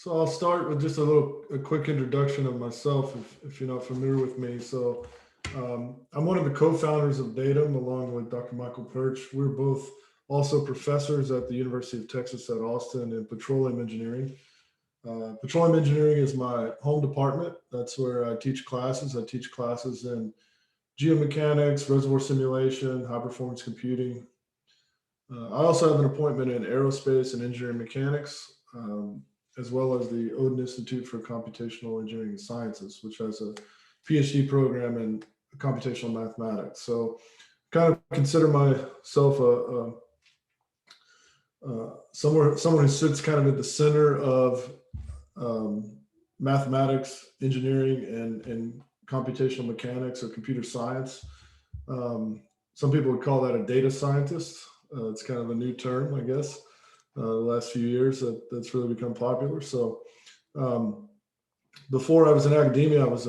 So I'll start with just a quick introduction of myself if you're not familiar with me. So I'm one of the co-founders of Datum along with Dr. Michael Perch. We're both also professors at the University of Texas at Austin in petroleum engineering. Petroleum engineering is my home department. That's where I teach classes. I teach classes in geomechanics, reservoir simulation, high performance computing. I also have an appointment in aerospace and engineering mechanics, as well as the Odin Institute for Computational Engineering and Sciences, which has a PhD program in computational mathematics. So kind of consider myself someone who sits kind of at the center of mathematics, engineering, and computational mechanics or computer science. Some people would call that a data scientist. It's kind of a new term, I guess. The last few years that's really become popular. So before I was in academia, I was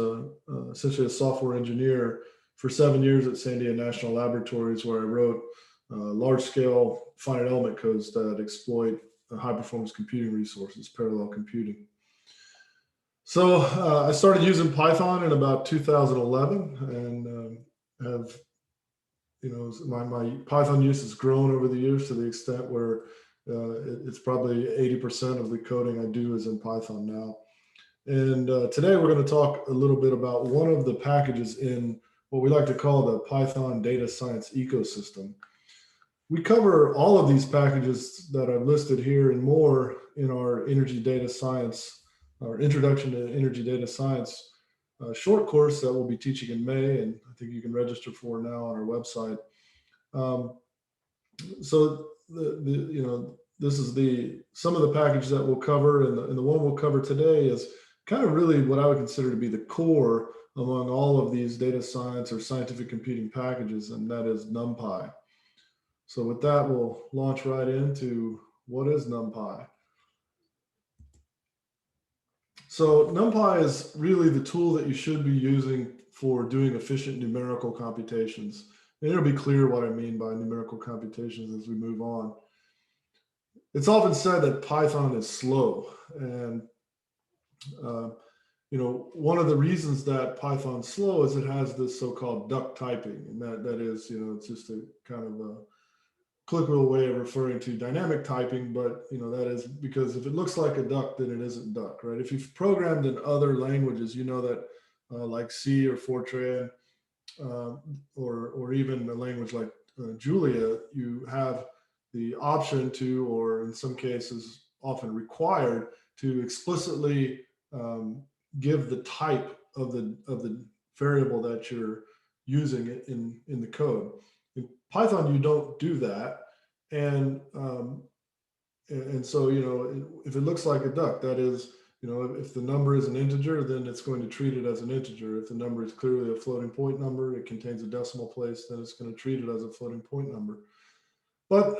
essentially a software engineer for 7 years at Sandia National Laboratories, where I wrote large-scale finite element codes that exploit high-performance computing resources, parallel computing. So I started using Python in about 2011, and have, my Python use has grown over the years to the extent where it's probably 80% of the coding I do is in Python now. And today we're going to talk a little bit about one of the packages in what we like to call the Python data science ecosystem. We cover all of these packages that I've listed here and more in our energy data science, our introduction to energy data science short course that we'll be teaching in May, and I think you can register for now on our website. So this is some of the packages that we'll cover, and the one we'll cover today is kind of really what I would consider to be the core among all of these data science or scientific computing packages, and that is NumPy. So with that, we'll launch right into what is NumPy. So NumPy is really the tool that you should be using for doing efficient numerical computations. And it'll be clear what I mean by numerical computations as we move on. It's often said that Python is slow, and one of the reasons that Python's slow is it has this so-called duck typing, and that is, it's just a kind of a colloquial way of referring to dynamic typing, but that is because if it looks like a duck, then it isn't duck, right? If you've programmed in other languages, you know that like C or Fortran, or even a language like Julia, you have the option to, or in some cases often required to, explicitly give the type of the variable that you're using in the code. In Python, you don't do that, and so if it looks like a duck, that is, if the number is an integer, then it's going to treat it as an integer. If the number is clearly a floating point number, it contains a decimal place, then it's going to treat it as a floating point number. But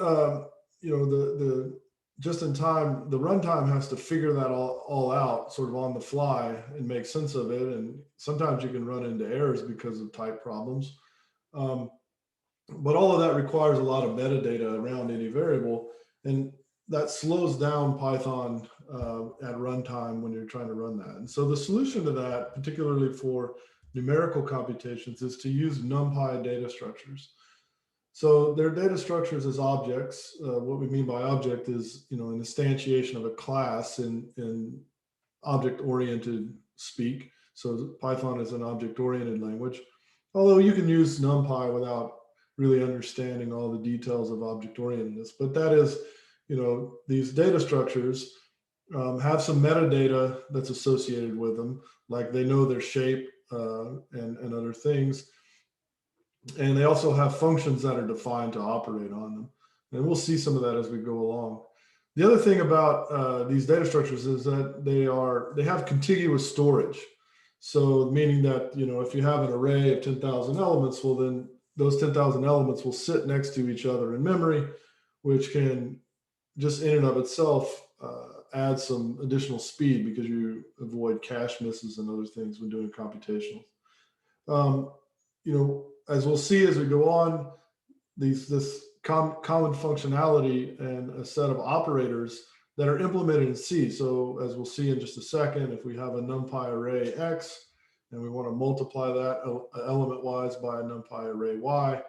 the just in time, the runtime has to figure that all out sort of on the fly and make sense of it. And sometimes you can run into errors because of type problems. But all of that requires a lot of metadata around any variable, and that slows down Python at runtime when you're trying to run that. And so the solution to that, particularly for numerical computations, is to use NumPy data structures. So their data structures as objects. What we mean by object is, an instantiation of a class in object-oriented speak. So Python is an object-oriented language, although you can use NumPy without really understanding all the details of object-orientedness. But that is, these data structures have some metadata that's associated with them, like they know their shape and other things. And they also have functions that are defined to operate on them. And we'll see some of that as we go along. The other thing about these data structures is that they have contiguous storage. So meaning that, if you have an array of 10,000 elements, well, then those 10,000 elements will sit next to each other in memory, which can just in and of itself add some additional speed because you avoid cache misses and other things when doing computational. As we'll see as we go on, this common functionality and a set of operators that are implemented in C. So as we'll see in just a second, if we have a NumPy array X and we want to multiply that element wise by a NumPy array Y,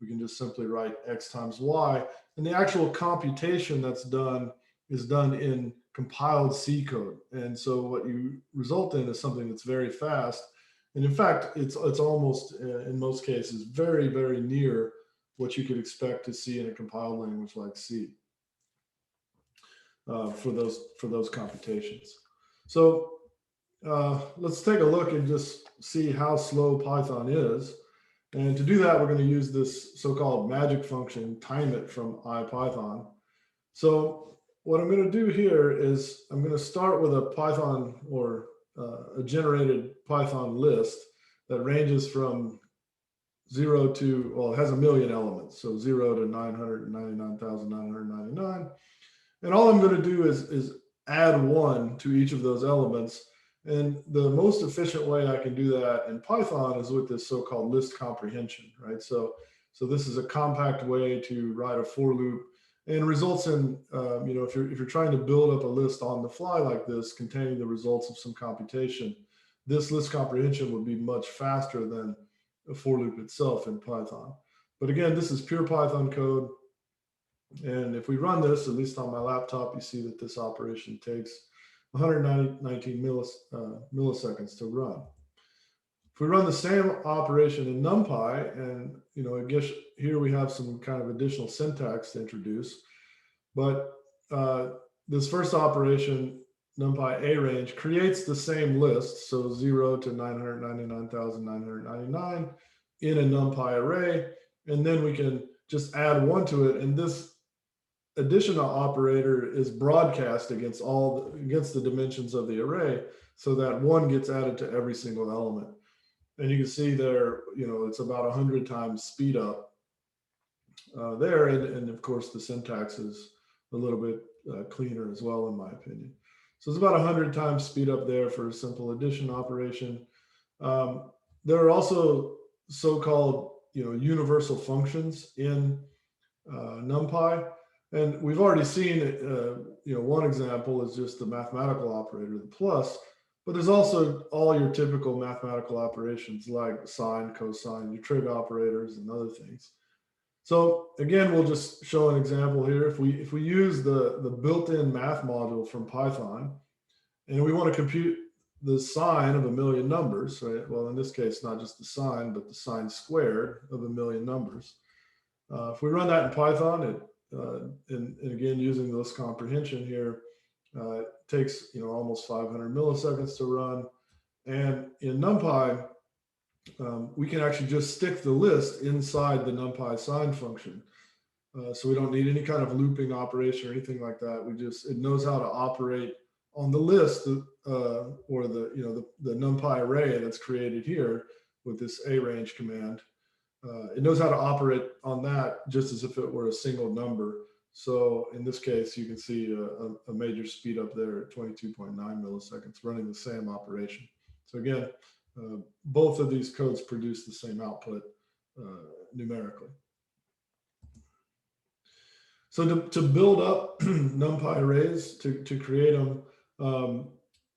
we can just simply write X times Y. And the actual computation that's done is done in compiled C code. And so what you result in is something that's very fast. And in fact, it's almost, in most cases, very, very near what you could expect to see in a compiled language like C. For those computations. So let's take a look and just see how slow Python is. And to do that, we're going to use this so-called magic function, time it from IPython. So what I'm going to do here is I'm going to start with a Python or a generated Python list that ranges from 0 to, well, it has 1,000,000 elements. So 0 to 999,999. And all I'm going to do is add 1 to each of those elements. And the most efficient way I can do that in Python is with this so-called list comprehension, right? So this is a compact way to write a for loop, and results in, if you're trying to build up a list on the fly like this, containing the results of some computation, this list comprehension would be much faster than a for loop itself in Python. But again, this is pure Python code. And if we run this, at least on my laptop, you see that this operation takes 119 milliseconds to run. If we run the same operation in NumPy, and I guess here we have some kind of additional syntax to introduce, but this first operation, NumPy arange, creates the same list, so 0 to 999,999 in a NumPy array, and then we can just add 1 to it, and this additional operator is broadcast against the dimensions of the array, so that 1 gets added to every single element. And you can see there, it's about 100 times speed up there, and of course the syntax is a little bit cleaner as well, in my opinion. So it's about 100 times speed up there for a simple addition operation. There are also so-called universal functions in NumPy. And we've already seen, one example is just the mathematical operator, the plus, but there's also all your typical mathematical operations like sine, cosine, your trig operators, and other things. So again, we'll just show an example here. If we use the built-in math module from Python, and we want to compute the sine of 1,000,000 numbers, right? Well, in this case, not just the sine, but the sine squared of 1,000,000 numbers. If we run that in Python, and again, using this comprehension here, it takes almost 500 milliseconds to run. And in NumPy, we can actually just stick the list inside the NumPy sine function. So we don't need any kind of looping operation or anything like that. It knows how to operate on the list, or the NumPy array that's created here with this arange command. It knows how to operate on that just as if it were a single number. So in this case, you can see a major speed up there at 22.9 milliseconds running the same operation. So again, both of these codes produce the same output numerically. So to build up NumPy arrays, to create them,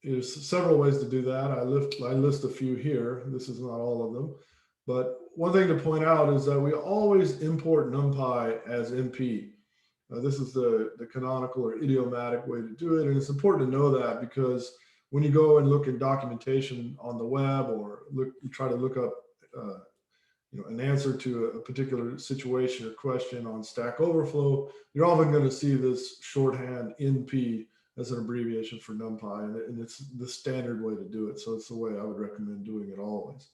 there's several ways to do that. I list a few here. This is not all of them. But one thing to point out is that we always import NumPy as NP. This is the canonical or idiomatic way to do it. And it's important to know that, because when you go and look at documentation on the web, or you try to look up an answer to a particular situation or question on Stack Overflow, you're often going to see this shorthand NP as an abbreviation for NumPy, and it's the standard way to do it. So it's the way I would recommend doing it always.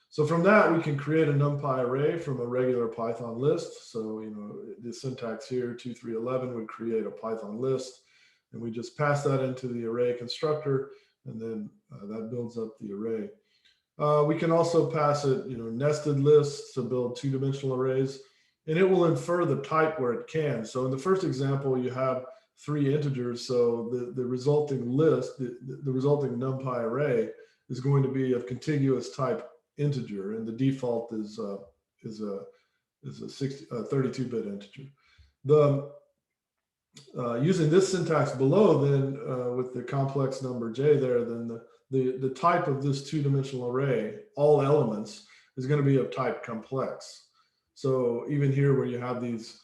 So from that, we can create a NumPy array from a regular Python list. So, the syntax here, 2311, would create a Python list, and we just pass that into the array constructor, and then that builds up the array. We can also pass it, nested lists to build 2-dimensional arrays, and it will infer the type where it can. So in the first example, you have 3 integers. So the resulting list, the resulting NumPy array is going to be of contiguous type integer, and the default is a 32-bit integer. using this syntax below, then with the complex number j there, then the type of this two-dimensional array, all elements, is going to be of type complex. So even here where you have these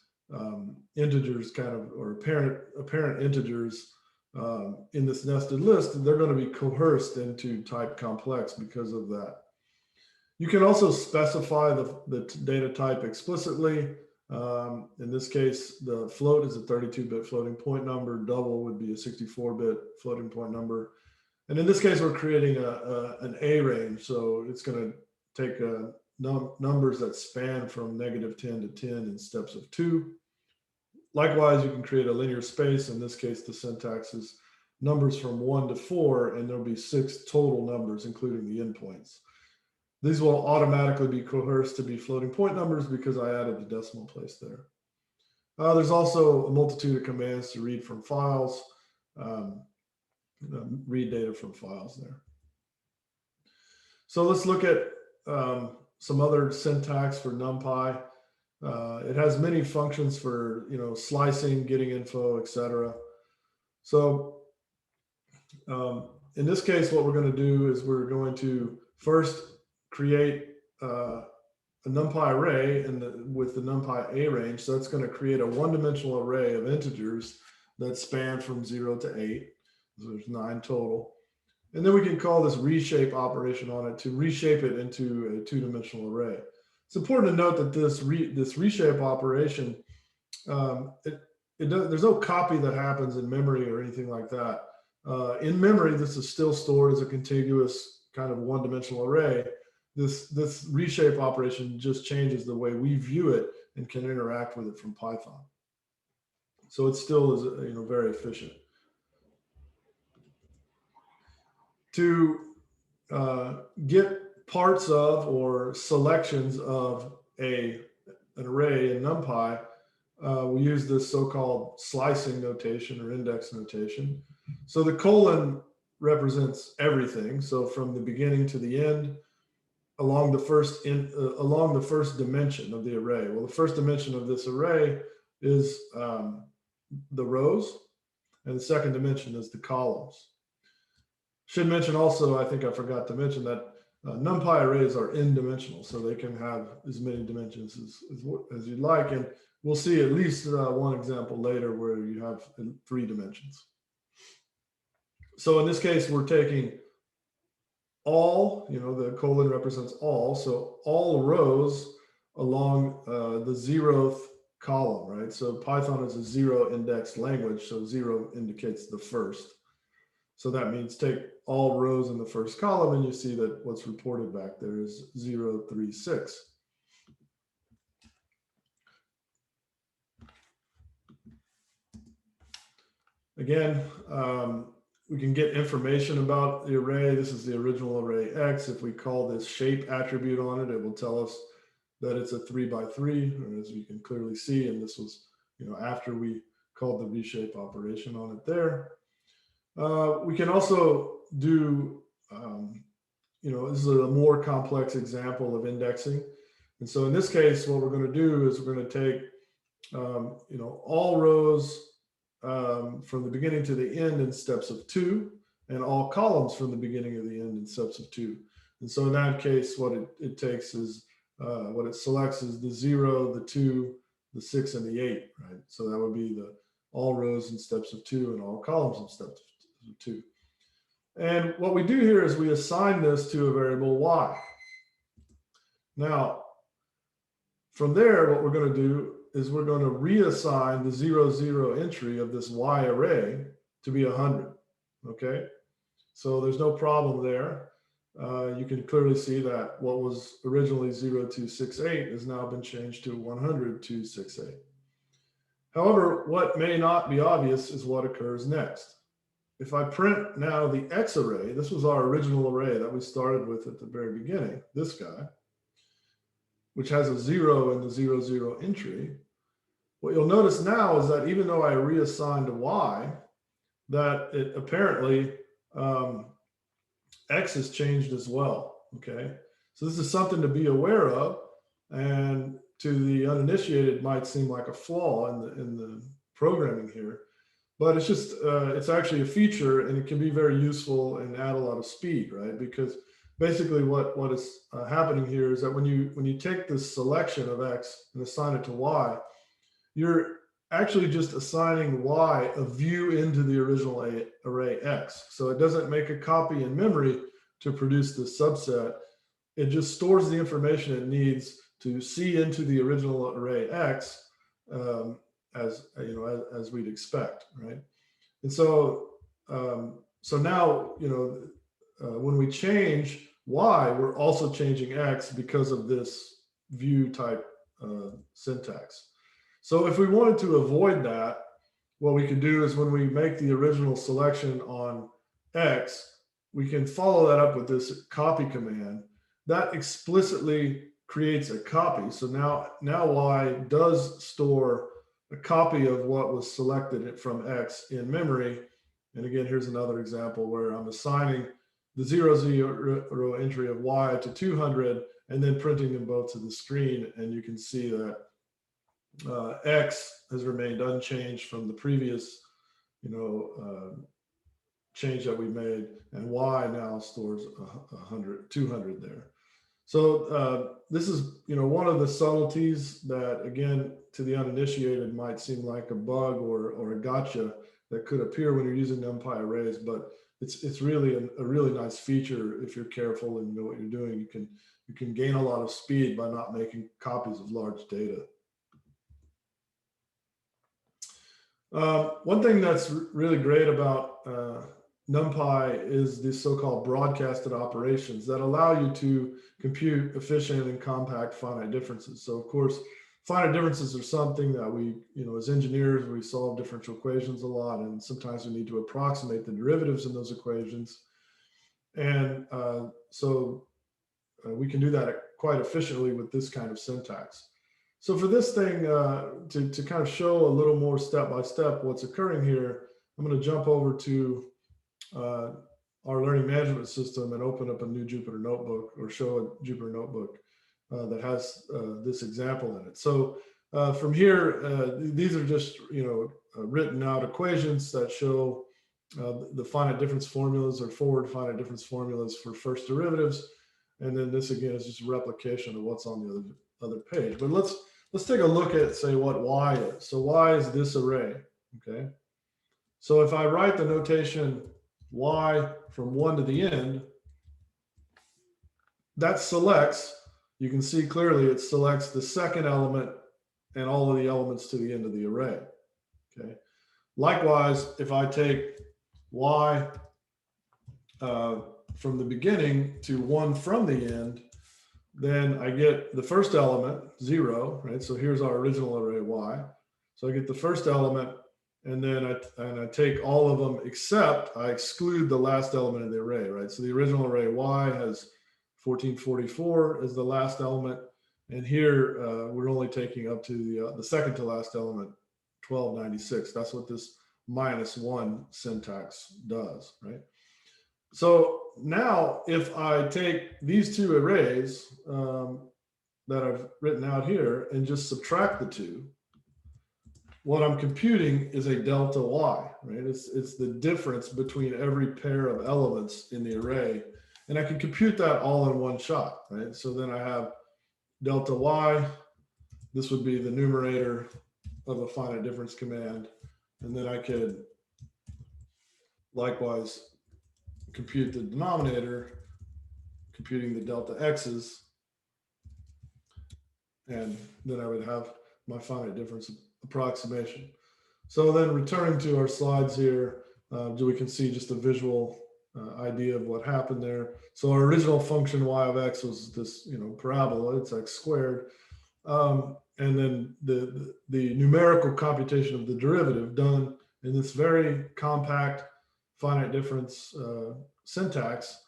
integers kind of, or apparent integers in this nested list, they're going to be coerced into type complex because of that. You can also specify the data type explicitly. In this case, the float is a 32-bit floating point number. Double would be a 64-bit floating point number. And in this case, we're creating an A range. So it's going to take numbers that span from -10 to 10 in steps of 2. Likewise, you can create a linear space. In this case, the syntax is numbers from 1 to 4, and there'll be 6 total numbers, including the endpoints. These will automatically be coerced to be floating point numbers because I added the decimal place there. There's also a multitude of commands to read from files, read data from files there. So let's look at some other syntax for NumPy. It has many functions for slicing, getting info, etc. So in this case, what we're going to do is we're going to first create a NumPy array with the NumPy A range. So that's going to create a one-dimensional array of integers that span from 0 to 8. So there's 9 total. And then we can call this reshape operation on it to reshape it into a two-dimensional array. It's important to note that this reshape operation, there's no copy that happens in memory or anything like that. In memory, this is still stored as a contiguous kind of one-dimensional array. This reshape operation just changes the way we view it and can interact with it from Python. So it still is very efficient. To get parts of or selections of an array in NumPy, we use this so-called slicing notation or index notation. So the colon represents everything. So from the beginning to the end, along the first dimension of the array. Well, the first dimension of this array is the rows, and the second dimension is the columns. Should mention also, I think I forgot to mention that NumPy arrays are n-dimensional, so they can have as many dimensions as you'd like. And we'll see at least one example later where you have 3 dimensions. So in this case, we're taking all, the colon represents all, so all rows along the 0th column, right? So Python is a 0 indexed language, so 0 indicates the first. So that means take all rows in the first column, and you see that what's reported back there is 0, 3, 6. Again, we can get information about the array. This is the original array X. If we call this shape attribute on it, it will tell us that it's a 3 by 3, as you can clearly see. And this was, after we called the reshape operation on it there. We can also do, this is a more complex example of indexing. And so in this case, what we're going to do is we're going to take, all rows from the beginning to the end in steps of 2, and all columns from the beginning to the end in steps of 2. And so in that case, what it takes is, what it selects is the 0, the 2, the 6, and the 8, right? So that would be all rows in steps of 2 and all columns in steps of 2. And what we do here is we assign this to a variable y. Now, from there, what we're going to do is we're going to reassign the 0, 0 entry of this y array to be 100, okay? So there's no problem there. You can clearly see that what was originally 0268 has now been changed to 100,268. However, what may not be obvious is what occurs next. If I print now the X array, this was our original array that we started with at the very beginning, this guy, which has a 0 in the 0, 0 entry. What you'll notice now is that even though I reassigned a y, that it apparently X has changed as well, okay? So this is something to be aware of, and to the uninitiated might seem like a flaw in the programming here, but it's just, it's actually a feature, and it can be very useful and add a lot of speed, right? Because basically what is happening here is that when you take this selection of X and assign it to Y, you're actually just assigning Y a view into the original array X. So it doesn't make a copy in memory to produce the subset. It just stores the information it needs to see into the original array X, as you know, as we'd expect, right? And so so now, you know, when we change Y, we're also changing X because of this view type syntax. So if we wanted to avoid that, what we could do is when we make the original selection on X, we can follow that up with this copy command. That explicitly creates a copy. So now Y does store a copy of what was selected from X in memory. And again, here's another example where I'm assigning the 0 entry of Y to 200 and then printing them both to the screen. And you can see that X has remained unchanged from the previous, you know, change that we made, and Y now stores 200 there. So this is, you know, one of the subtleties that, again, to the uninitiated might seem like a bug or a gotcha that could appear when you're using NumPy arrays, but it's really a really nice feature if you're careful and know what you're doing. You can gain a lot of speed by not making copies of large data. One thing that's really great about NumPy is the so-called broadcasted operations that allow you to compute efficient and compact finite differences. So of course, finite differences are something that we, you know, as engineers, we solve differential equations a lot, and sometimes we need to approximate the derivatives in those equations. And so we can do that quite efficiently with this kind of syntax. So for this thing, to kind of show a little more step-by-step what's occurring here, I'm going to jump over to our learning management system and open up a new Jupyter notebook, or show a Jupyter notebook that has this example in it. So from here, these are just, you know, written out equations that show the finite difference formulas, or forward finite difference formulas for first derivatives. And then this again is just a replication of what's on the other page. But let's take a look at, say, what Y is. So Y is this array, okay? So if I write the notation Y from 1 to the end, that selects, you can see clearly it selects the second element and all of the elements to the end of the array, okay? Likewise, if I take Y from the beginning to 1 from the end, then I get the first element, 0, right? So here's our original array Y. So I get the first element, and then I take all of them except I exclude the last element of the array, right? So the original array Y has 1444 as the last element, and here we're only taking up to the second to last element, 1296. That's what this -1 syntax does, right? So now if I take these two arrays that I've written out here and just subtract the two, what I'm computing is a delta Y, right? It's the difference between every pair of elements in the array. And I can compute that all in one shot, right? So then I have delta Y. This would be the numerator of the finite difference command. And then I could likewise compute the denominator, computing the delta X's. And then I would have my finite difference approximation. So then returning to our slides here, we can see just a visual idea of what happened there. So our original function Y of X was this, you know, parabola, it's X squared. And then the numerical computation of the derivative done in this very compact finite difference syntax,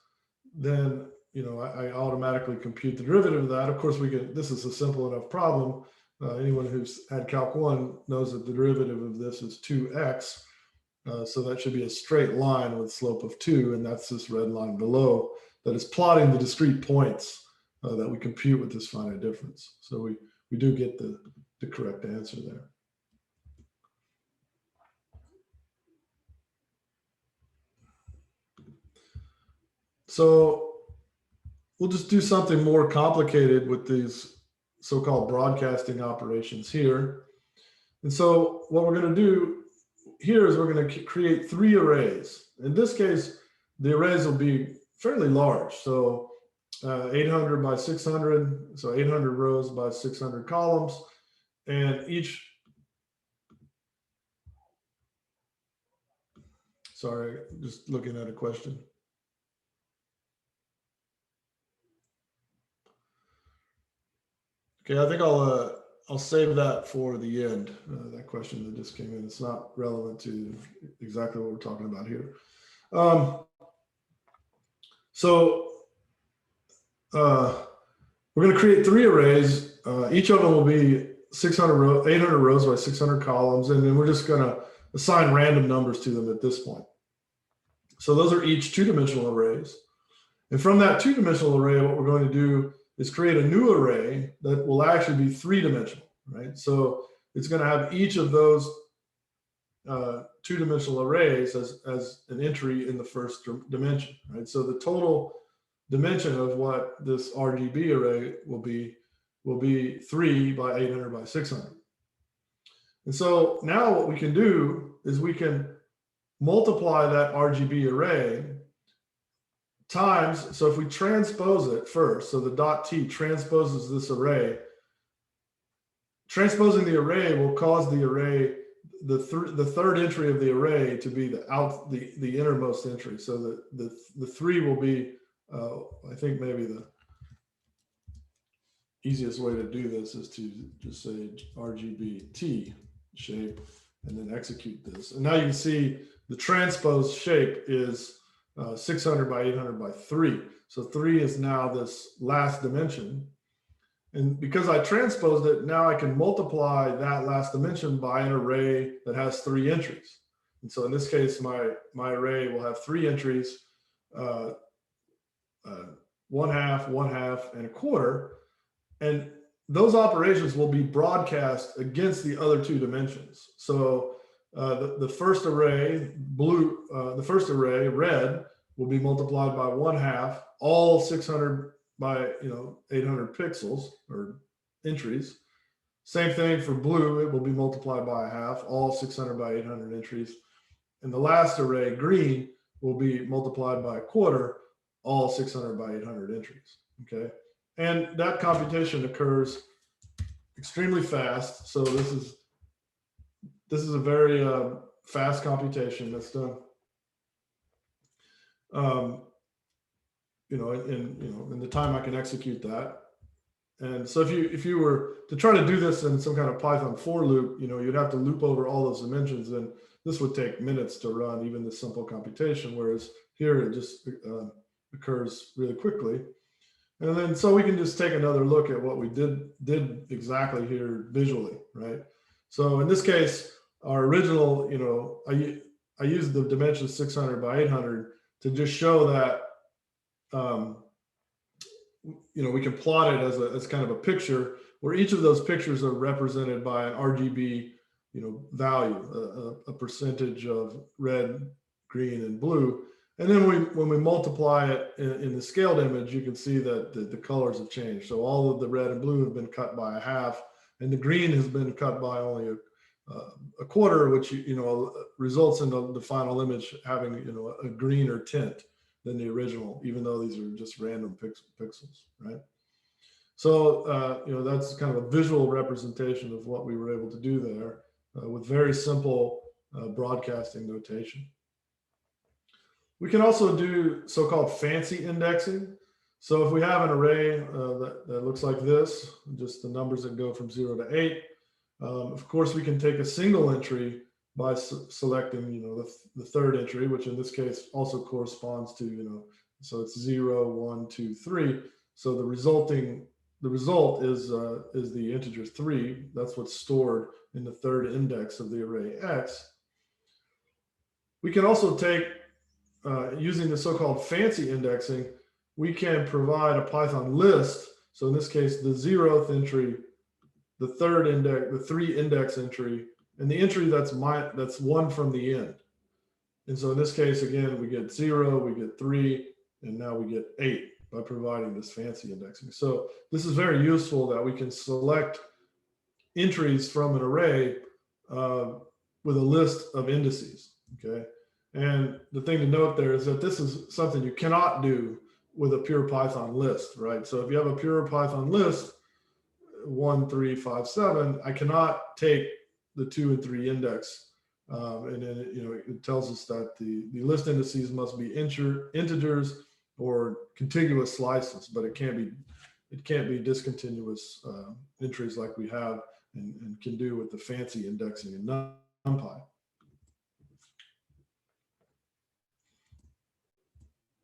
then, you know, I automatically compute the derivative of that. Of course, this is a simple enough problem. Anyone who's had Calc 1 knows that the derivative of this is 2x. So that should be a straight line with slope of 2, and that's this red line below that is plotting the discrete points that we compute with this finite difference. So we do get the correct answer there. So we'll just do something more complicated with these so-called broadcasting operations here. And so what we're going to do here is we're going to create 3 arrays. In this case, the arrays will be fairly large. So 800 by 600, so 800 rows by 600 columns. And each, sorry, just looking at a question. Okay, I think I'll save that for the end. That question that just came in, it's not relevant to exactly what we're talking about here. We're going to create 3 arrays. Each of them will be 800 rows by 600 columns, and then we're just going to assign random numbers to them at this point. So those are each 2-dimensional arrays. And from that 2-dimensional array, what we're going to do is create a new array that will actually be 3-dimensional, right? So it's going to have each of those 2-dimensional arrays as an entry in the first dimension, right? So the total dimension of what this RGB array will be 3 by 800 by 600. And so now what we can do is we can multiply that RGB array times, so if we transpose it first, so the dot T transposes this array, transposing the array will cause the array, the third entry of the array to be the innermost entry. So the 3 will be, I think maybe the easiest way to do this is to just say RGB T shape and then execute this. And now you can see the transposed shape is 600 by 800 by 3. So 3 is now this last dimension. And because I transposed it, now I can multiply that last dimension by an array that has 3 entries. And so in this case, my array will have 3 entries, 1/2, 1/2, and 1/4. And those operations will be broadcast against the other 2 dimensions. So the first array, blue, the first array, red, will be multiplied by 1/2, all 600 by 800 pixels or entries. Same thing for blue, it will be multiplied by 1/2, all 600 by 800 entries. And the last array, green, will be multiplied by 1/4, all 600 by 800 entries. Okay, and that computation occurs extremely fast. So this is a very fast computation that's done. In the time I can execute that. And so if you were to try to do this in some kind of Python for loop, you'd have to loop over all those dimensions, and this would take minutes to run even this simple computation, whereas here it just occurs really quickly. And then so we can just take another look at what we did exactly here visually, right? So in this case, our original, I used the dimension 600 by 800 to just show that we can plot it as kind of a picture where each of those pictures are represented by an RGB value, a percentage of red, green, and blue. And then when we multiply it in the scaled image, you can see that the colors have changed. So all of the red and blue have been cut by 1/2, and the green has been cut by only a 1/4, which results in the final image having a greener tint than the original, even though these are just random pixels, right? So that's kind of a visual representation of what we were able to do there with very simple broadcasting notation. We can also do so-called fancy indexing. So if we have an array that looks like this, just the numbers that go from 0 to 8, of course we can take a single entry by selecting the third entry, which in this case also corresponds to so it's 0, 1, 2, 3. So the result is the integer 3. That's what's stored in the third index of the array X. We can also take using the so-called fancy indexing, we can provide a Python list. So in this case, the 0th entry, the third index, the 3 index entry, and the entry that's 1 from the end. And so in this case, again, we get 0, we get 3, and now we get 8 by providing this fancy indexing. So this is very useful that we can select entries from an array with a list of indices, okay? And the thing to note there is that this is something you cannot do with a pure Python list, right? So if you have a pure Python list, 1, 3, 5, 7, I cannot take the 2 and 3 index, and then it tells us that the list indices must be integers or contiguous slices, but it can't be discontinuous entries like we have and can do with the fancy indexing in NumPy.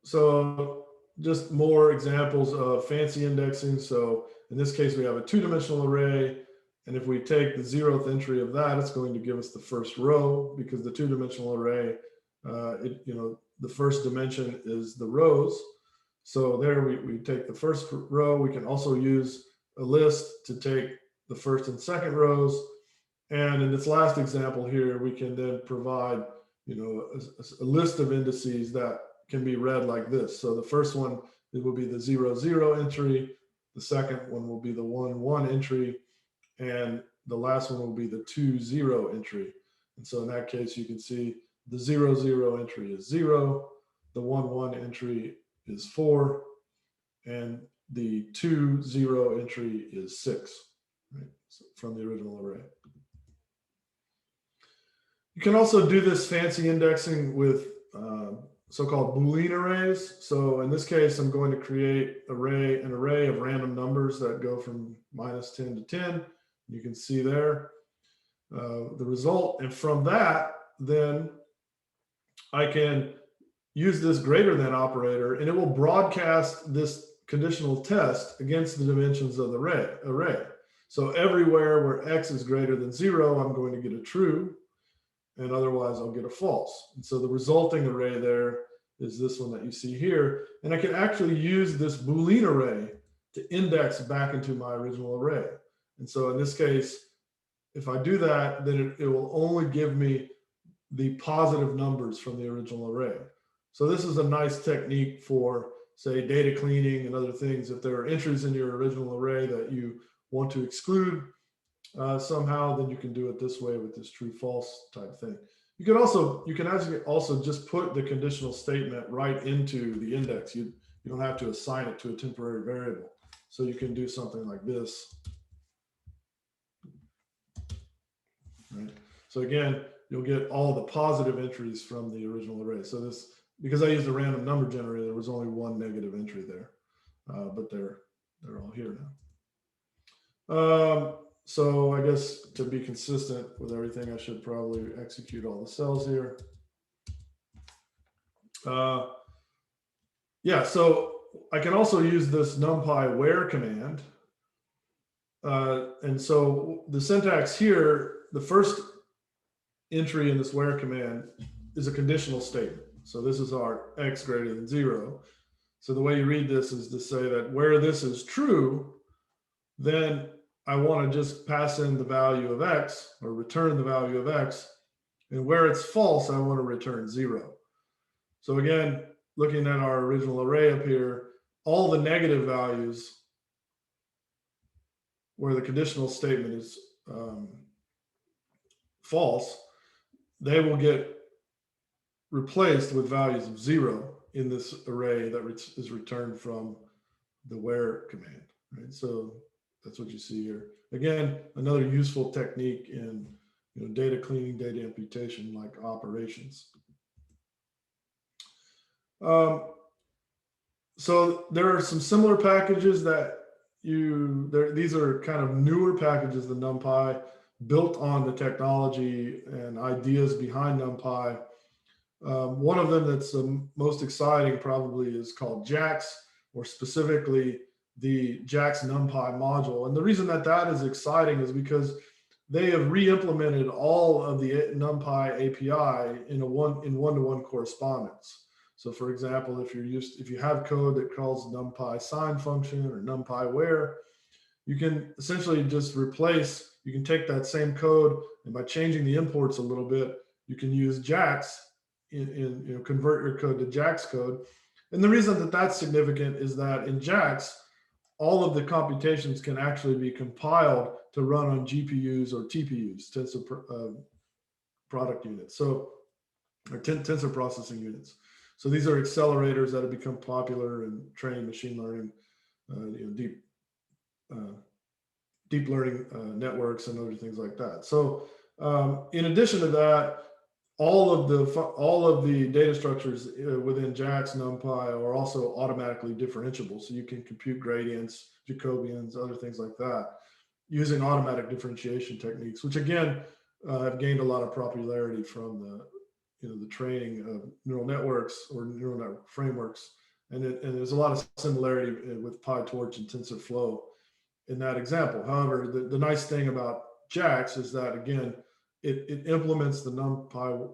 So just more examples of fancy indexing. So in this case, we have a 2-dimensional array. And if we take the 0th entry of that, it's going to give us the first row, because the 2-dimensional array, the first dimension is the rows. So there we take the first row. We can also use a list to take the first and second rows. And in this last example here, we can then provide a list of indices that can be read like this. So the first one, it will be the 0, 0 entry. The second one will be the 1, 1 entry. And the last one will be the 2, 0 entry. And so in that case, you can see the 0, 0 entry is 0. The 1, 1 entry is 4. And the 2, 0 entry is 6, right? So from the original array. You can also do this fancy indexing with so-called Boolean arrays. So in this case, I'm going to create an array of random numbers that go from -10 to 10. You can see there the result. And from that, then I can use this greater than operator, and it will broadcast this conditional test against the dimensions of the array. So everywhere where x is greater than 0, I'm going to get a true, and otherwise I'll get a false. And so the resulting array there is this one that you see here. And I can actually use this Boolean array to index back into my original array. And so in this case, if I do that, then it will only give me the positive numbers from the original array. So this is a nice technique for, say, data cleaning and other things. If there are entries in your original array that you want to exclude somehow, then you can do it this way with this true false type thing. You can actually also just put the conditional statement right into the index. You don't have to assign it to a temporary variable. So you can do something like this. Right? So again, you'll get all the positive entries from the original array. So this, because I used a random number generator, there was only one negative entry there, but they're all here now. So I guess to be consistent with everything, I should probably execute all the cells here. Yeah, so I can also use this NumPy where command. And so the syntax here, the first entry in this where command is a conditional statement. So this is our x greater than 0. So the way you read this is to say that where this is true, then I want to just pass in the value of x, or return the value of x. And where it's false, I want to return 0. So again, looking at our original array up here, all the negative values where the conditional statement is false, they will get replaced with values of 0 in this array that is returned from the where command, right? So that's what you see here. Again, another useful technique in data cleaning, data imputation, like operations. So there are some similar packages that these are kind of newer packages than NumPy, built on the technology and ideas behind NumPy. One of them that's the most exciting probably is called JAX, or specifically the JAX NumPy module. And the reason that that is exciting is because they have re-implemented all of the NumPy API in one-to-one correspondence. So for example, if you have code that calls NumPy sign function or NumPy where, you can essentially just you can take that same code, and by changing the imports a little bit, you can use JAX convert your code to JAX code. And the reason that that's significant is that in JAX, all of the computations can actually be compiled to run on GPUs or TPUs, product units, so or tensor processing units. So these are accelerators that have become popular in training machine learning, deep learning networks and other things like that. So in addition to that, all of the data structures within JAX NumPy are also automatically differentiable. So you can compute gradients, Jacobians, other things like that, using automatic differentiation techniques, which again have gained a lot of popularity from the training of neural networks or neural network frameworks. And there's a lot of similarity with PyTorch and TensorFlow in that example. However, the nice thing about JAX is that, again, it implements the NumPy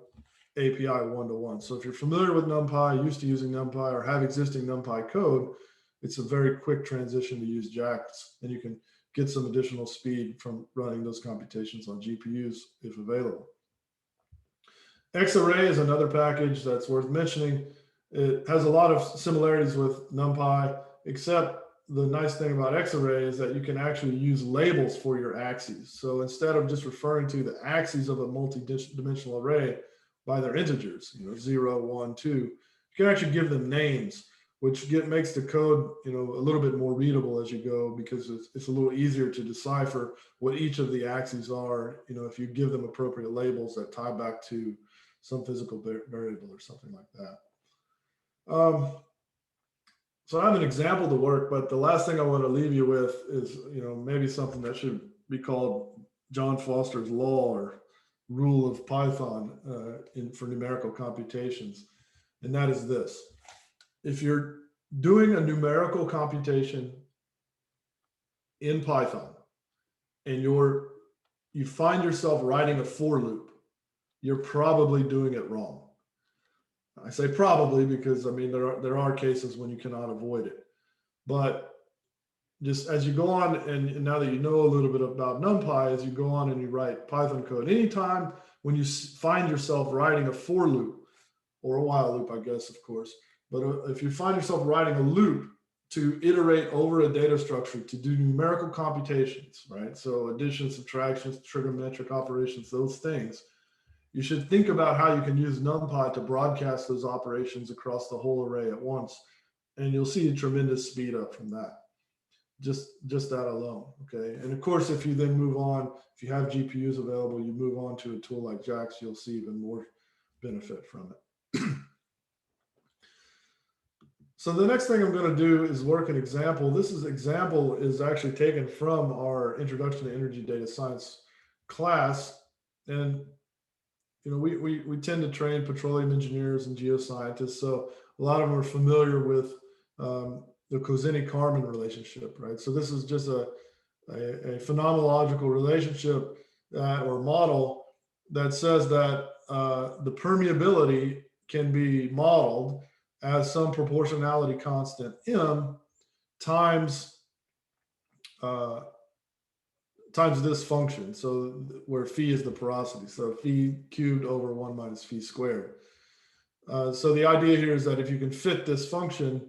API one-to-one. So if you're familiar with NumPy, used to using NumPy, or have existing NumPy code, it's a very quick transition to use JAX, and you can get some additional speed from running those computations on GPUs if available. Xarray is another package that's worth mentioning. It has a lot of similarities with NumPy, except the nice thing about Xarray is that you can actually use labels for your axes. So instead of just referring to the axes of a multi-dimensional array by their integers, 0, 1, 2, you can actually give them names, which makes the code a little bit more readable as you go, because it's a little easier to decipher what each of the axes are, if you give them appropriate labels that tie back to some physical variable or something like that. So I have an example to work, but the last thing I want to leave you with is, maybe something that should be called John Foster's law or rule of Python for numerical computations. And that is this: if you're doing a numerical computation in Python and you find yourself writing a for loop, you're probably doing it wrong. I say probably because there are cases when you cannot avoid it. But just as you go on, and now that you know a little bit about NumPy, as you go on and you write Python code, anytime when you find yourself writing a for loop, or a while loop, I guess, of course, but if you find yourself writing a loop to iterate over a data structure to do numerical computations, right? So addition, subtractions, trigonometric operations, those things, you should think about how you can use NumPy to broadcast those operations across the whole array at once. And you'll see a tremendous speed up from that. Just that alone, okay? And of course, if you then move on, if you have GPUs available, you move on to a tool like JAX, you'll see even more benefit from it. So the next thing I'm going to do is work an example. This example is actually taken from our Introduction to Energy Data Science class. And we tend to train petroleum engineers and geoscientists, so a lot of them are familiar with the Kozeny-Kármán relationship, right? So this is just a phenomenological relationship or model that says that the permeability can be modeled as some proportionality constant m times this function, so where phi is the porosity, so phi cubed over 1 minus phi squared. So the idea here is that if you can fit this function,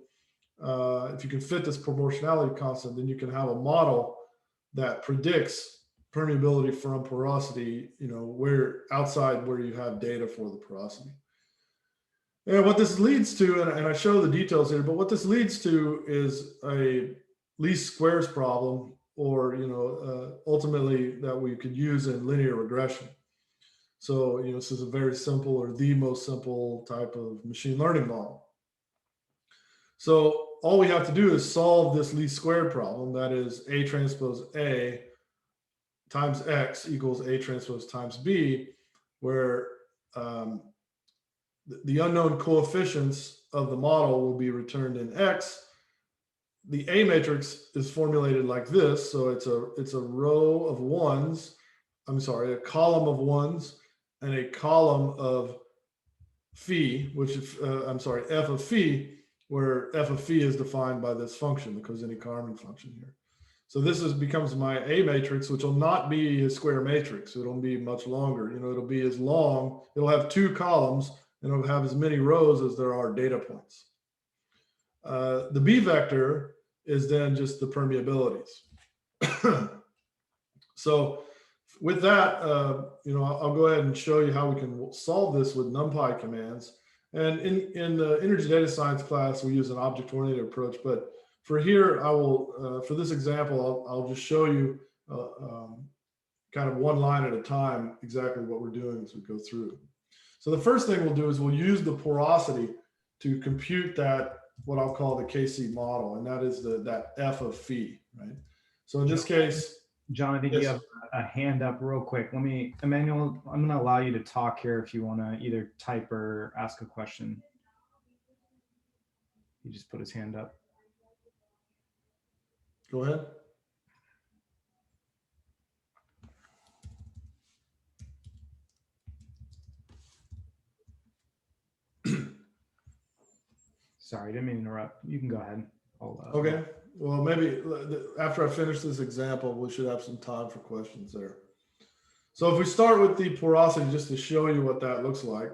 if you can fit this proportionality constant, then you can have a model that predicts permeability from porosity, where outside where you have data for the porosity. And what this leads to, and I show the details here, but what this leads to is a least squares problem, or ultimately that we could use in linear regression. So this is a very simple, or the most simple type of machine learning model. So all we have to do is solve this least squared problem, that is A transpose A times X equals A transpose times B, where the unknown coefficients of the model will be returned in X. The A matrix is formulated like this. So it's a row of ones, a column of ones and a column of phi, which is, f of phi, where f of phi is defined by this function, the Kozeny-Kármán function here. So this becomes my A matrix, which will not be a square matrix. It'll be much longer. It'll be as long, it'll have 2 columns, and it'll have as many rows as there are data points. The B vector is then just the permeabilities. So with that, I'll go ahead and show you how we can solve this with NumPy commands. And in the energy data science class, we use an object-oriented approach. But for here, I will, for this example, I'll just show you kind of one line at a time exactly what we're doing as we go through. So the first thing we'll do is we'll use the porosity to compute that, what I'll call the KC model, and that is that F of phi, right? So in this case, John, I think you have a hand up real quick. Emmanuel, I'm going to allow you to talk here if you want to either type or ask a question. He just put his hand up. Go ahead. Sorry, didn't mean to interrupt. You can go ahead. Okay. Well, maybe after I finish this example, we should have some time for questions there. So if we start with the porosity, just to show you what that looks like,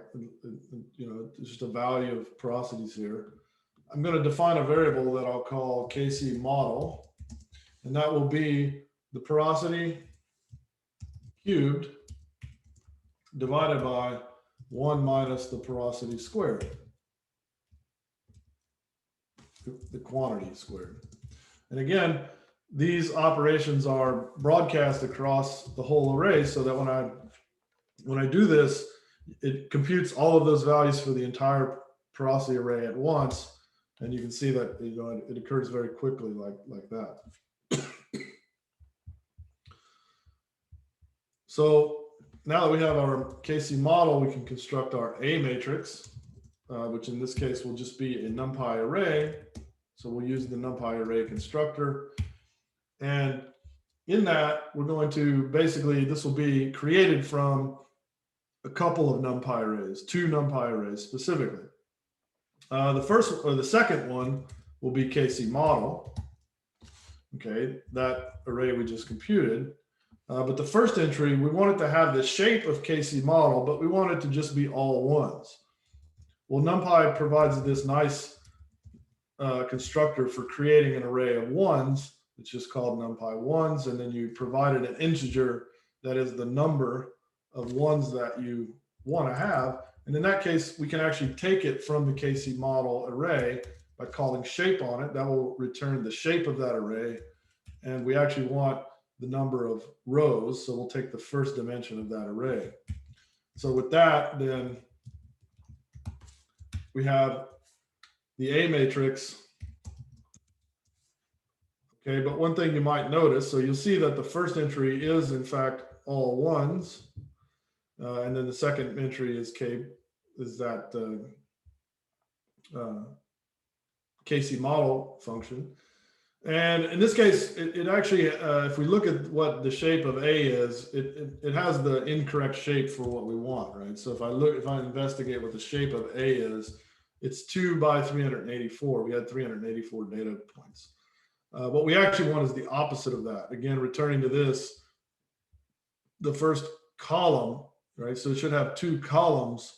just a value of porosities here. I'm going to define a variable that I'll call KC model, and that will be the porosity cubed divided by 1 minus the porosity squared, the quantity squared. And again, these operations are broadcast across the whole array, so that when I do this, it computes all of those values for the entire porosity array at once, and you can see that it occurs very quickly like that. So now that we have our KC model, we can construct our A matrix, which in this case will just be a NumPy array. So we'll use the NumPy array constructor. And in that, we're going to basically, this will be created from a couple of NumPy arrays, 2 NumPy arrays specifically. The second one will be KC model. Okay, that array we just computed. But the first entry, we want it to have the shape of KC model, but we want it to just be all ones. Well, NumPy provides this nice constructor for creating an array of ones. It's just called NumPy ones, and then you provided an integer that is the number of ones that you want to have. And in that case, we can actually take it from the KC model array by calling shape on it. That will return the shape of that array. And we actually want the number of rows, so we'll take the first dimension of that array. So with that, then we have the A matrix. Okay, but one thing you might notice, so you'll see that the first entry is in fact all ones, and then the second entry is that KC model function. And in this case, it actually, if we look at what the shape of A is, it has the incorrect shape for what we want, right? So if I investigate what the shape of A is, it's 2 by 384. We had 384 data points. What we actually want is the opposite of that. Again, returning to this, the first column, right? So it should have 2 columns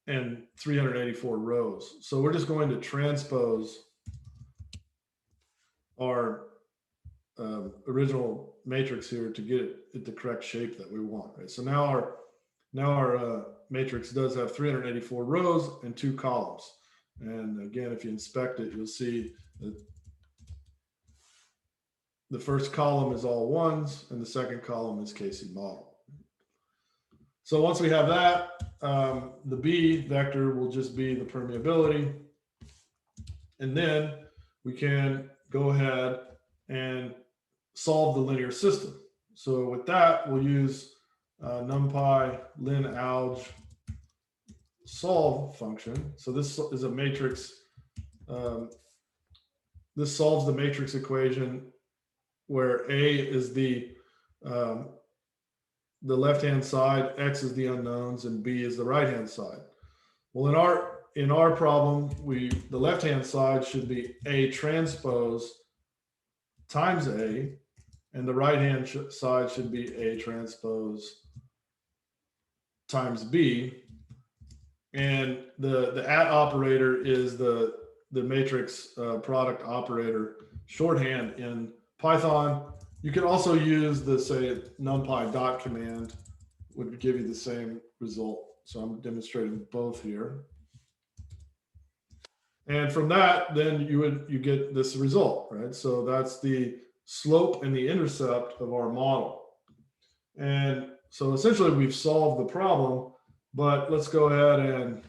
and 384 rows. So we're just going to transpose our original matrix here to get it the correct shape that we want, right? So now our matrix does have 384 rows and 2 columns. And again, if you inspect it, you'll see that the first column is all ones and the second column is KC model. So once we have that, the B vector will just be the permeability. And then we can go ahead and solve the linear system. So with that, we'll use NumPy linalg solve function. So this is a matrix. This solves the matrix equation where A is the left-hand side, X is the unknowns, and B is the right-hand side. Well, in our problem, the left-hand side should be A transpose times A, and the right-hand side should be A transpose times B. And the at operator is the the matrix product operator shorthand in Python. You can also use the, say, NumPy dot command would give you the same result. So I'm demonstrating both here. And from that, then you get this result, right? So that's the slope and the intercept of our model. And so essentially we've solved the problem, but let's go ahead and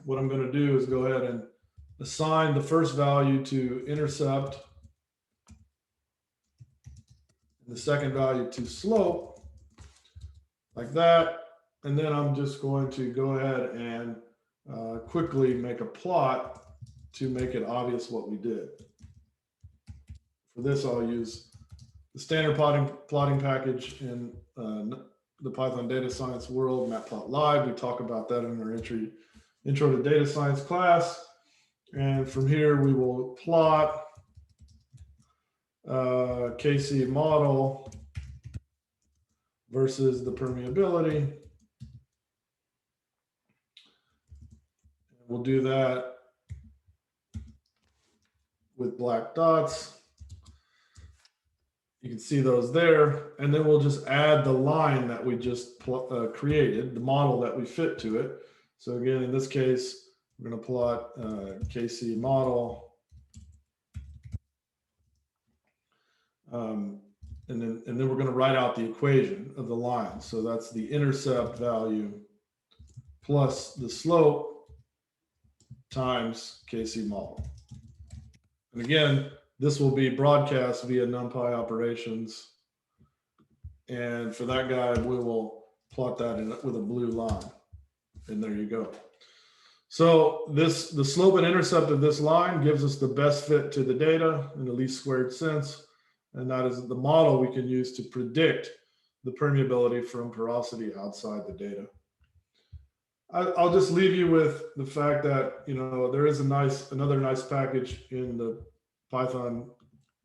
what I'm going to do is go ahead and assign the first value to intercept, and the second value to slope, like that. And then I'm just going to go ahead and quickly make a plot to make it obvious what we did. For this, I'll use the standard plotting package in the Python data science world, Matplotlib. We talk about that in our intro to data science class. And from here, we will plot KC model versus the permeability. We'll do that with black dots. You can see those there. And then we'll just add the line that we just created, the model that we fit to it. So again, in this case, we're going to plot KC model. And then we're going to write out the equation of the line. So that's the intercept value plus the slope times KC model. And again, this will be broadcast via NumPy operations. And for that guy, we will plot that with a blue line. And there you go. So the slope and intercept of this line gives us the best fit to the data in the least squared sense. And that is the model we can use to predict the permeability from porosity outside the data. I'll just leave you with the fact that, you know, there is another nice package in the Python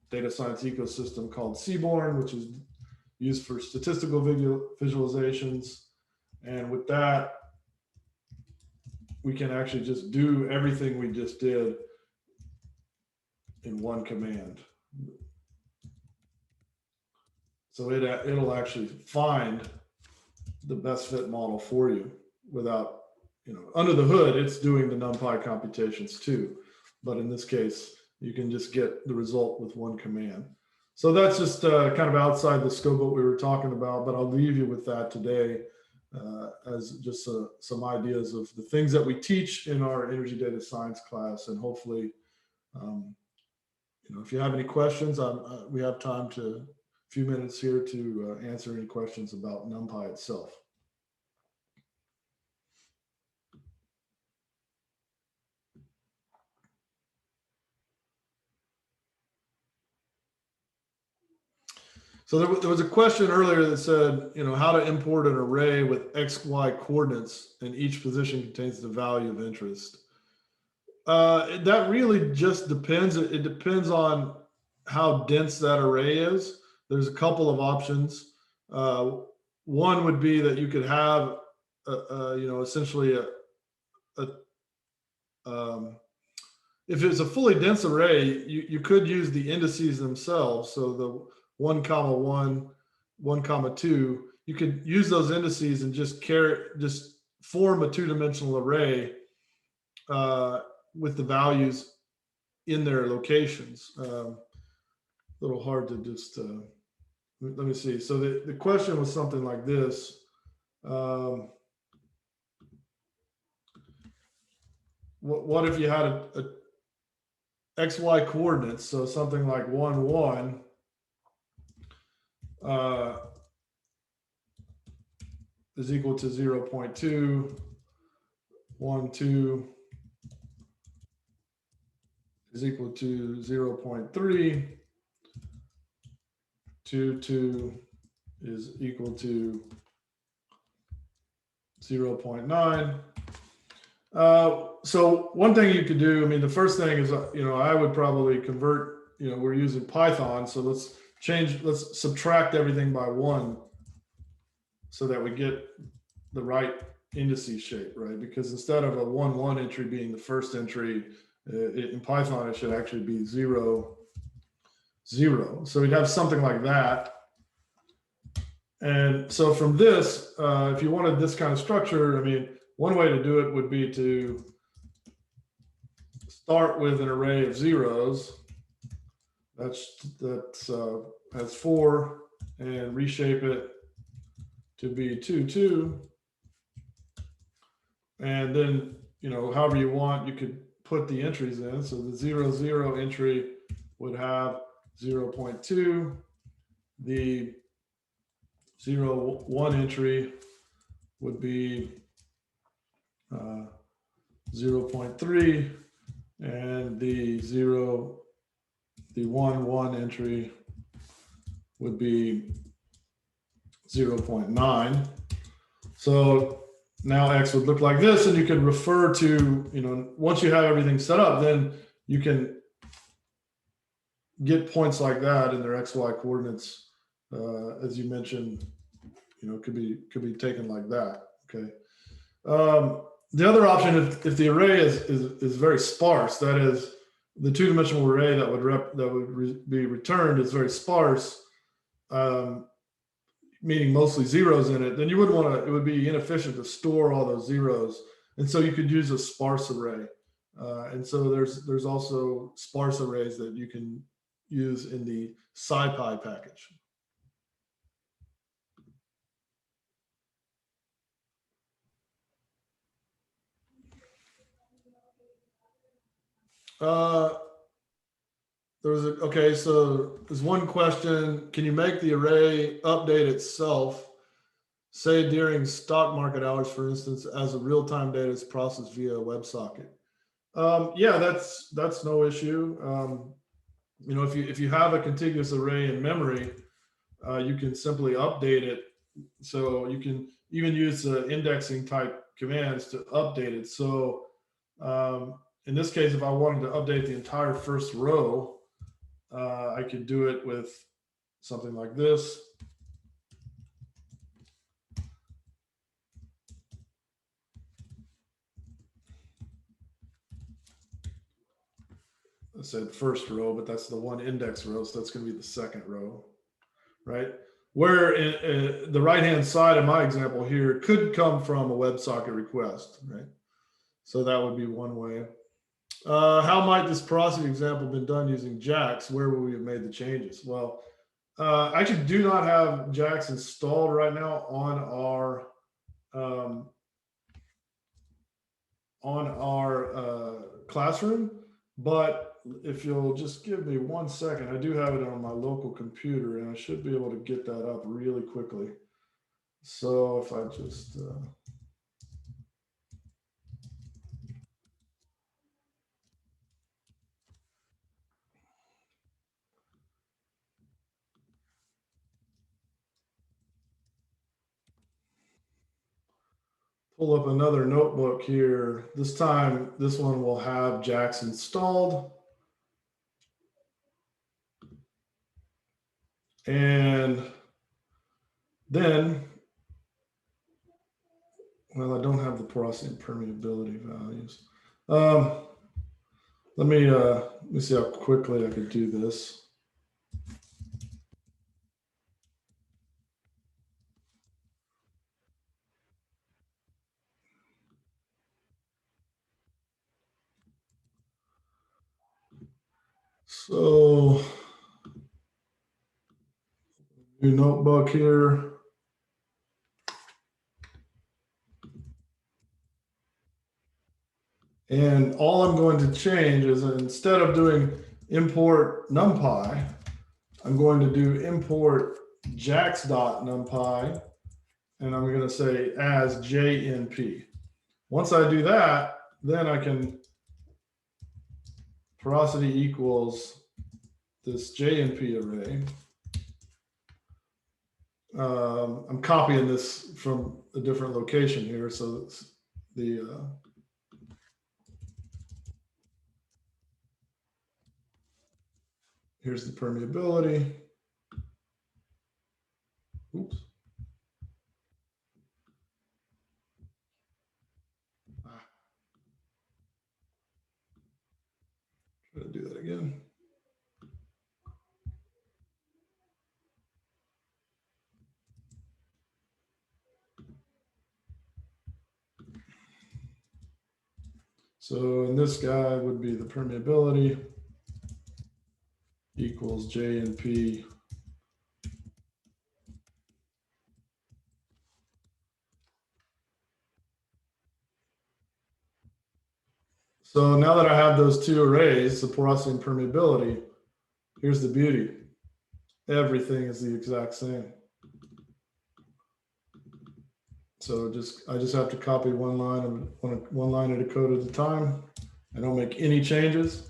data science ecosystem called Seaborn, which is used for statistical visualizations. And with that, we can actually just do everything we just did in one command. So it'll actually find the best fit model for you without, you know, under the hood, it's doing the NumPy computations too. But in this case, you can just get the result with one command. So that's just kind of outside the scope of what we were talking about, but I'll leave you with that today as just some ideas of the things that we teach in our energy data science class. And hopefully, you know, if you have any questions, we have time to a few minutes here to answer any questions about NumPy itself. So there was a question earlier that said, you know, how to import an array with X, Y coordinates and each position contains the value of interest. That really just depends. It depends on how dense that array is. There's a couple of options. One would be that you could have, you know, essentially if it's a fully dense array, you could use the indices themselves. So the 1, 1, 1, 2, you could use those indices and just form a two-dimensional array with the values in their locations. A little hard to just, let me see. So the question was something like this. What if you had a XY coordinates, so something like 1, 1, is equal to 0.2, 1, 2 is equal to 0.3, 2, 2 is equal to 0.9. So one thing you could do, I mean, the first thing is, you know, I would probably convert, you know, we're using Python, so let's subtract everything by 1 so that we get the right indices shape, right? Because instead of a 1, 1 entry being the first entry In Python, it should actually be 0, 0. So we'd have something like that. And so from this, if you wanted this kind of structure, I mean, one way to do it would be to start with an array of zeros. That has 4, and reshape it to be 2, 2. And then, you know, however you want, you could put the entries in. So the 0, 0 entry would have 0.2. The 0, 1 entry would be 0.3, and the 1, 1 entry would be 0.9. So now X would look like this, and you can refer to, you know, once you have everything set up, then you can get points like that in their XY coordinates, as you mentioned, you know, could be taken like that. Okay. The other option, if the array is very sparse, that is, the two-dimensional array that would be returned is very sparse, meaning mostly zeros in it, then you wouldn't want to. It would be inefficient to store all those zeros, and so you could use a sparse array. And so there's also sparse arrays that you can use in the SciPy package. Okay, so there's one question. Can you make the array update itself, say during stock market hours, for instance, as a real-time data is processed via a WebSocket? Yeah, that's no issue. You know, if you have a contiguous array in memory, you can simply update it. So you can even use the indexing type commands to update it. So in this case, if I wanted to update the entire first row, I could do it with something like this. I said first row, but that's the one index row, so that's going to be the second row, right? Where the right-hand side of my example here could come from a WebSocket request, right? So that would be one way. How might this porosity example been done using JAX? Where would we have made the changes? Well, I actually do not have JAX installed right now on our classroom, but if you'll just give me 1 second, I do have it on my local computer, and I should be able to get that up really quickly. So if I just pull up another notebook here. This time, this one will have JAX installed. And then, well, I don't have the porosity and permeability values. Let me see how quickly I could do this. So, new notebook here. And all I'm going to change is, instead of doing import NumPy, I'm going to do import jax.numpy, and I'm going to say as JNP. Once I do that, then I can porosity equals this JNP array. I'm copying this from a different location here, so it's the here's the permeability. Oops. again. So in this guy would be the permeability equals J and P So now that I have those two arrays, the porosity and permeability, here's the beauty. Everything is the exact same. So I just have to copy one line of the code at a time. I don't make any changes.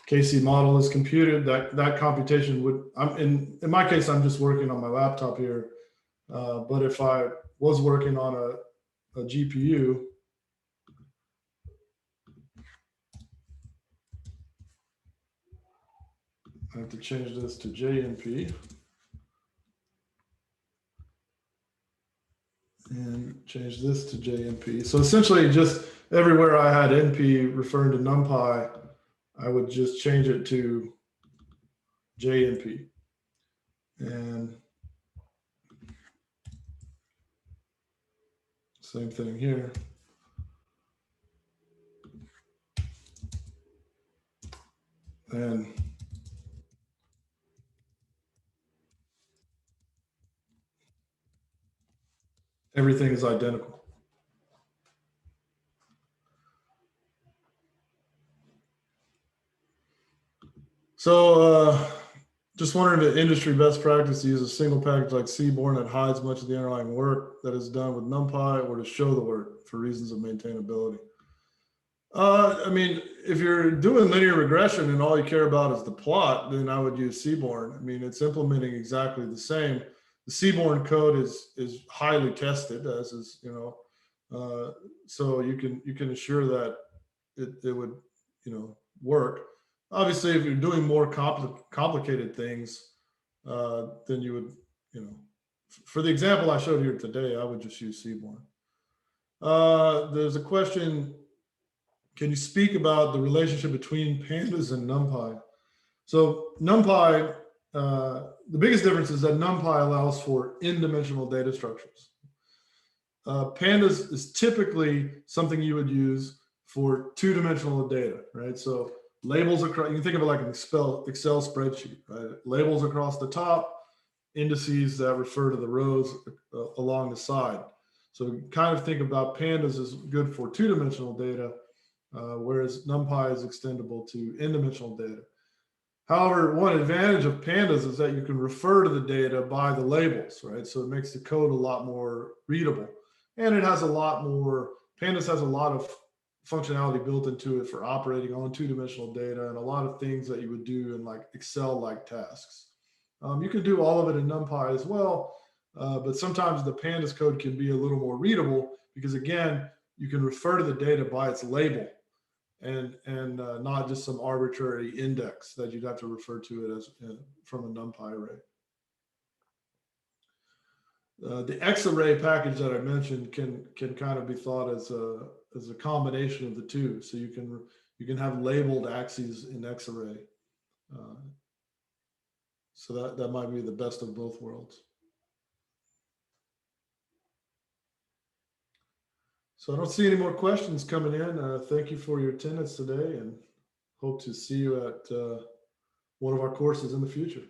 KC model is computed. That computation would, in my case, I'm just working on my laptop here. But if I was working on a GPU, I have to change this to JNP and change this to JNP. So essentially just everywhere I had NP referring to NumPy, I would just change it to JNP. And same thing here. And everything is identical. So just wondering if industry best practice to use a single package like Seaborn that hides much of the underlying work that is done with NumPy, or to show the work for reasons of maintainability. I mean, if you're doing linear regression and all you care about is the plot, then I would use Seaborn. I mean, it's implementing exactly the same. The Seaborn code is highly tested, as is, so you can assure that it would, work. Obviously, if you're doing more complicated things, then you would, for the example I showed here today, I would just use Seaborn. There's a question. Can you speak about the relationship between pandas and NumPy? So NumPy, the biggest difference is that NumPy allows for n-dimensional data structures. Pandas is typically something you would use for two-dimensional data, right? So labels across, you can think of it like an Excel spreadsheet, right? Labels across the top, indices that refer to the rows along the side. So kind of think about pandas as good for two-dimensional data, whereas NumPy is extendable to n-dimensional data. However, one advantage of pandas is that you can refer to the data by the labels, right? So it makes the code a lot more readable. And it has a lot more, pandas has a lot of functionality built into it for operating on two-dimensional data and a lot of things that you would do in like Excel-like tasks. You can do all of it in NumPy as well, but sometimes the pandas code can be a little more readable because, again, you can refer to the data by its label and not just some arbitrary index that you'd have to refer to it as from a NumPy array. The X-array package that I mentioned can kind of be thought as a combination of the two. So you can have labeled axes in X-array. So that might be the best of both worlds. So I don't see any more questions coming in. Thank you for your attendance today and hope to see you at one of our courses in the future.